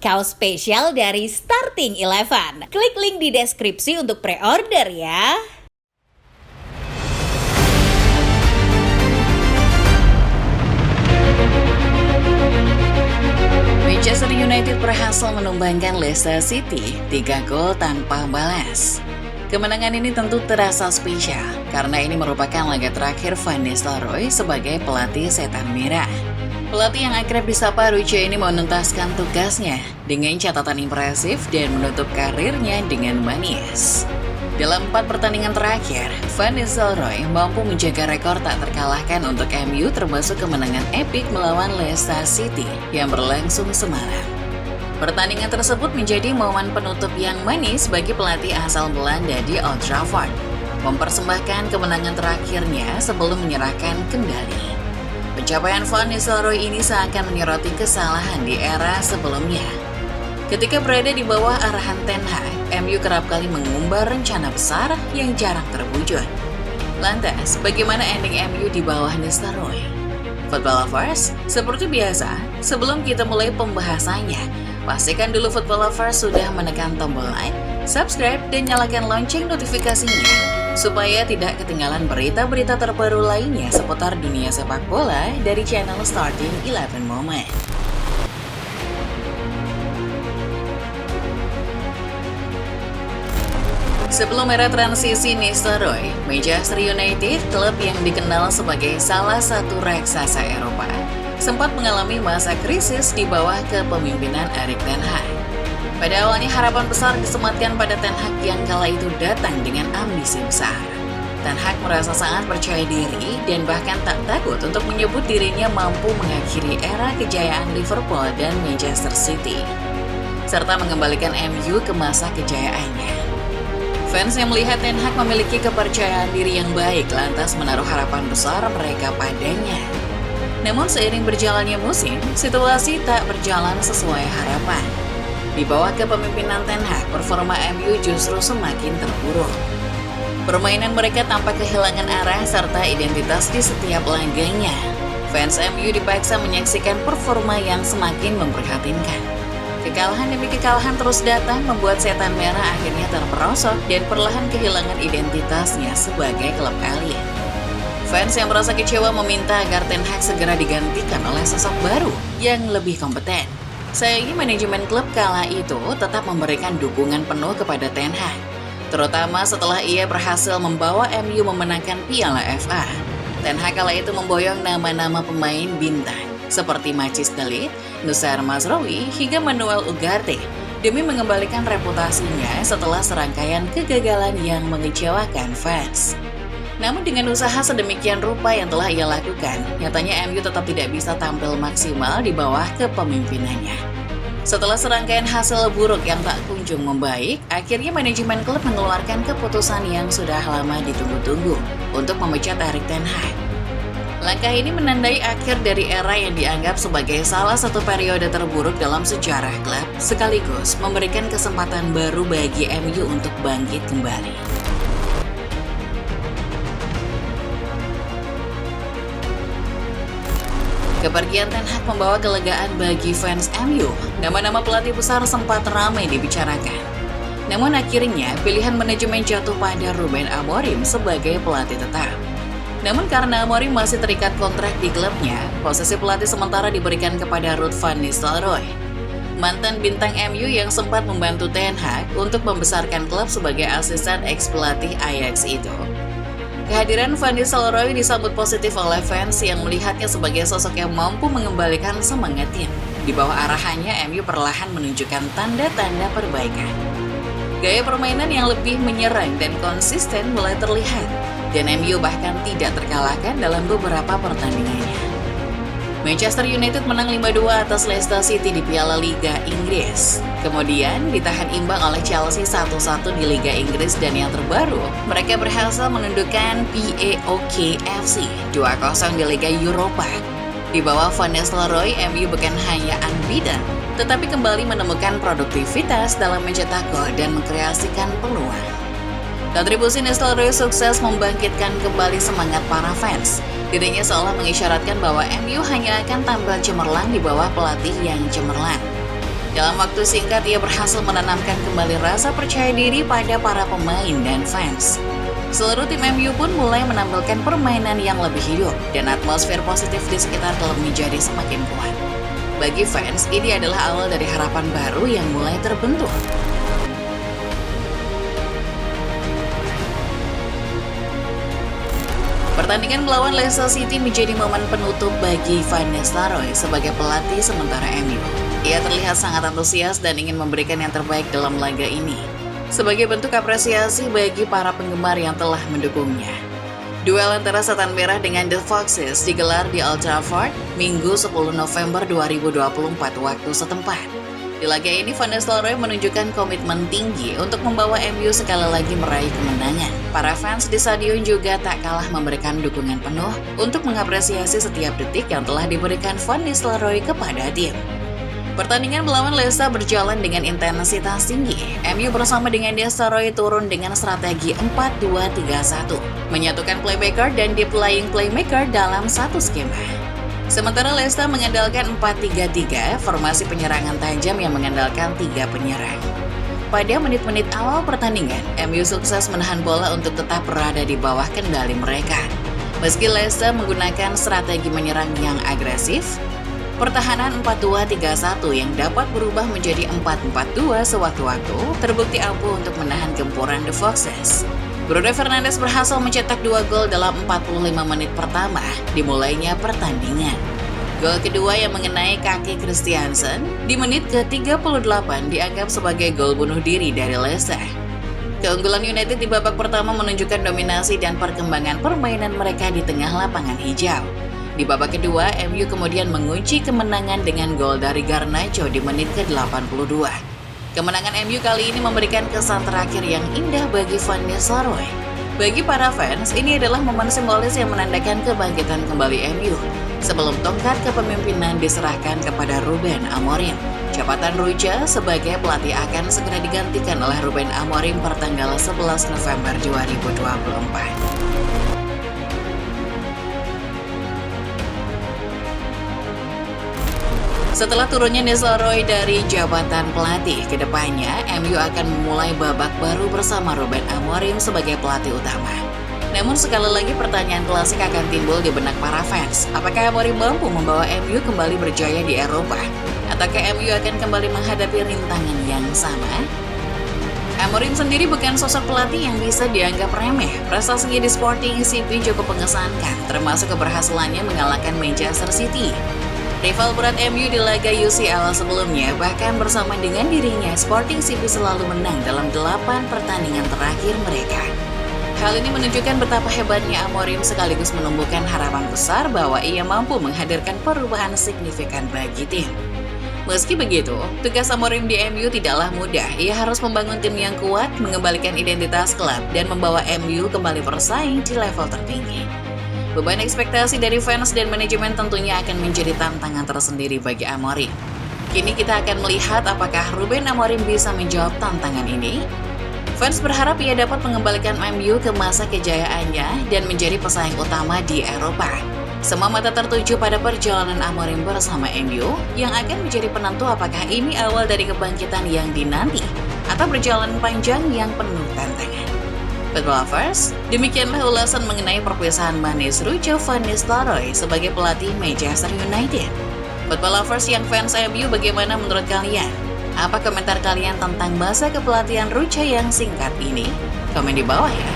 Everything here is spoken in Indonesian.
kaos spesial dari Starting Eleven. Klik link di deskripsi untuk pre-order ya. Manchester United berhasil menumbangkan Leicester City 3 gol tanpa balas. Kemenangan ini tentu terasa spesial karena ini merupakan laga terakhir Van Nistelrooy sebagai pelatih Setan Merah. Pelatih yang akrab disapa Ruche ini menuntaskan tugasnya dengan catatan impresif dan menutup karirnya dengan manis. Dalam 4 pertandingan terakhir, Van Nistelrooy mampu menjaga rekor tak terkalahkan untuk MU termasuk kemenangan epik melawan Leicester City yang berlangsung semalam. Pertandingan tersebut menjadi momen penutup yang manis bagi pelatih asal Belanda di Old Trafford, mempersembahkan kemenangan terakhirnya sebelum menyerahkan kendali. Pencapaian Van Nistelrooy ini seakan menyoroti kesalahan di era sebelumnya. Ketika berada di bawah arahan Ten Hag, MU kerap kali mengumbar rencana besar yang jarang terwujud. Lantas, bagaimana ending MU di bawah Nistelrooy? Football Lovers, seperti biasa, sebelum kita mulai pembahasannya, pastikan dulu Football Lovers sudah menekan tombol like, subscribe, dan nyalakan lonceng notifikasinya, supaya tidak ketinggalan berita-berita terbaru lainnya seputar dunia sepak bola dari channel Starting Eleven Moment. Sebelum era transisi Nistelrooy, Manchester United, klub yang dikenal sebagai salah satu raksasa Eropa, sempat mengalami masa krisis di bawah kepemimpinan Erik ten Hag. Pada awalnya harapan besar disematkan pada Ten Hag yang kala itu datang dengan ambisi besar. Ten Hag merasa sangat percaya diri dan bahkan tak takut untuk menyebut dirinya mampu mengakhiri era kejayaan Liverpool dan Manchester City, serta mengembalikan MU ke masa kejayaannya. Fans yang melihat Ten Hag memiliki kepercayaan diri yang baik lantas menaruh harapan besar mereka padanya. Namun seiring berjalannya musim, situasi tak berjalan sesuai harapan. Di bawah kepemimpinan Ten Hag, performa MU justru semakin terpuruk. Permainan mereka tampak kehilangan arah serta identitas di setiap laganya. Fans MU dipaksa menyaksikan performa yang semakin memprihatinkan. Kekalahan demi kekalahan terus datang membuat Setan Merah akhirnya terperosok dan perlahan kehilangan identitasnya sebagai klub alien. Fans yang merasa kecewa meminta agar Ten Hag segera digantikan oleh sosok baru yang lebih kompeten. Sayangnya manajemen klub kala itu tetap memberikan dukungan penuh kepada Ten Hag, terutama setelah ia berhasil membawa MU memenangkan Piala FA. Ten Hag kala itu memboyong nama-nama pemain bintang seperti Matthijs de Ligt, Noussair Mazraoui, hingga Manuel Ugarte demi mengembalikan reputasinya setelah serangkaian kegagalan yang mengecewakan fans. Namun dengan usaha sedemikian rupa yang telah ia lakukan, nyatanya MU tetap tidak bisa tampil maksimal di bawah kepemimpinannya. Setelah serangkaian hasil buruk yang tak kunjung membaik, akhirnya manajemen klub mengeluarkan keputusan yang sudah lama ditunggu-tunggu untuk memecat Erik ten Hag. Langkah ini menandai akhir dari era yang dianggap sebagai salah satu periode terburuk dalam sejarah klub, sekaligus memberikan kesempatan baru bagi MU untuk bangkit kembali. Kepergian Ten Hag membawa kelegaan bagi fans MU. Nama-nama pelatih besar sempat ramai dibicarakan. Namun akhirnya pilihan manajemen jatuh pada Ruben Amorim sebagai pelatih tetap. Namun karena Amorim masih terikat kontrak di klubnya, posisi pelatih sementara diberikan kepada Ruud van Nistelrooy, mantan bintang MU yang sempat membantu Ten Hag untuk membesarkan klub sebagai asisten ex-pelatih Ajax itu. Kehadiran Van Nistelrooy disambut positif oleh fans yang melihatnya sebagai sosok yang mampu mengembalikan semangat tim. Di bawah arahannya, MU perlahan menunjukkan tanda-tanda perbaikan. Gaya permainan yang lebih menyerang dan konsisten mulai terlihat, dan MU bahkan tidak terkalahkan dalam beberapa pertandingannya. Manchester United menang 5-2 atas Leicester City di Piala Liga Inggris. Kemudian ditahan imbang oleh Chelsea 1-1 di Liga Inggris dan yang terbaru, mereka berhasil menundukkan PAOK FC 2-0 di Liga Eropa. Di bawah Van Nistelrooy, MU bukan hanya unbeaten, tetapi kembali menemukan produktivitas dalam mencetak gol dan mengkreasikan peluang. Kontribusi Nistelrooy sukses membangkitkan kembali semangat para fans. Dirinya seolah mengisyaratkan bahwa MU hanya akan tampil cemerlang di bawah pelatih yang cemerlang. Dalam waktu singkat, ia berhasil menanamkan kembali rasa percaya diri pada para pemain dan fans. Seluruh tim MU pun mulai menampilkan permainan yang lebih hidup dan atmosfer positif di sekitar klub menjadi semakin kuat. Bagi fans, ini adalah awal dari harapan baru yang mulai terbentuk. Pertandingan melawan Leicester City menjadi momen penutup bagi Van Nistelrooy sebagai pelatih sementara MU. Ia terlihat sangat antusias dan ingin memberikan yang terbaik dalam laga ini, sebagai bentuk apresiasi bagi para penggemar yang telah mendukungnya. Duel antara Setan Merah dengan The Foxes digelar di Old Trafford, Minggu 10 November 2024 waktu setempat. Di laga ini, Van Nistelrooy menunjukkan komitmen tinggi untuk membawa MU sekali lagi meraih kemenangan. Para fans di stadion juga tak kalah memberikan dukungan penuh untuk mengapresiasi setiap detik yang telah diberikan Van Nistelrooy kepada tim. Pertandingan melawan Leicester berjalan dengan intensitas tinggi. MU bersama dengan Nistelrooy turun dengan strategi 4-2-3-1, menyatukan playmaker dan deep lying playmaker dalam satu skema. Sementara Leicester mengandalkan 4-3-3, formasi penyerangan tajam yang mengandalkan 3 penyerang. Pada menit-menit awal pertandingan, MU sukses menahan bola untuk tetap berada di bawah kendali mereka. Meski Leicester menggunakan strategi menyerang yang agresif, pertahanan 4-2-3-1 yang dapat berubah menjadi 4-4-2 sewaktu-waktu terbukti ampuh untuk menahan gempuran The Foxes. Bruno Fernandes berhasil mencetak 2 gol dalam 45 menit pertama dimulainya pertandingan. Gol kedua yang mengenai kaki Christiansen di menit ke-38 dianggap sebagai gol bunuh diri dari Leicester. Keunggulan United di babak pertama menunjukkan dominasi dan perkembangan permainan mereka di tengah lapangan hijau. Di babak kedua, MU kemudian mengunci kemenangan dengan gol dari Garnacho di menit ke-82. Kemenangan MU kali ini memberikan kesan terakhir yang indah bagi Van Nistelrooy. Bagi para fans, ini adalah momen simbolis yang menandakan kebangkitan kembali MU sebelum tongkat kepemimpinan diserahkan kepada Ruben Amorim. Jabatan Ruja sebagai pelatih akan segera digantikan oleh Ruben Amorim pertanggal 11 November 2024. Setelah turunnya Nistelrooy dari jabatan pelatih, kedepannya MU akan memulai babak baru bersama Ruben Amorim sebagai pelatih utama. Namun sekali lagi pertanyaan klasik akan timbul di benak para fans. Apakah Amorim mampu membawa MU kembali berjaya di Eropa? Ataukah MU akan kembali menghadapi rintangan yang sama? Amorim sendiri bukan sosok pelatih yang bisa dianggap remeh. Prestasinya di Sporting CP cukup mengesankan, termasuk keberhasilannya mengalahkan Manchester City. Rival berat MU di laga UCL sebelumnya, bahkan bersama dengan dirinya, Sporting CP selalu menang dalam 8 pertandingan terakhir mereka. Hal ini menunjukkan betapa hebatnya Amorim sekaligus menumbuhkan harapan besar bahwa ia mampu menghadirkan perubahan signifikan bagi tim. Meski begitu, tugas Amorim di MU tidaklah mudah. Ia harus membangun tim yang kuat, mengembalikan identitas klub, dan membawa MU kembali bersaing di level tertinggi. Beban ekspektasi dari fans dan manajemen tentunya akan menjadi tantangan tersendiri bagi Amorim. Kini kita akan melihat apakah Ruben Amorim bisa menjawab tantangan ini. Fans berharap ia dapat mengembalikan MU ke masa kejayaannya dan menjadi pesaing utama di Eropa. Semua mata tertuju pada perjalanan Amorim bersama MU yang akan menjadi penentu apakah ini awal dari kebangkitan yang dinanti atau perjalanan panjang yang penuh tantangan. Football Lovers, demikianlah ulasan mengenai perpisahan manis Ruja Van Nistelrooy sebagai pelatih Manchester United. Football Lovers yang fans MU, bagaimana menurut kalian? Apa komentar kalian tentang masa kepelatihan Ruja yang singkat ini? Komen di bawah ya.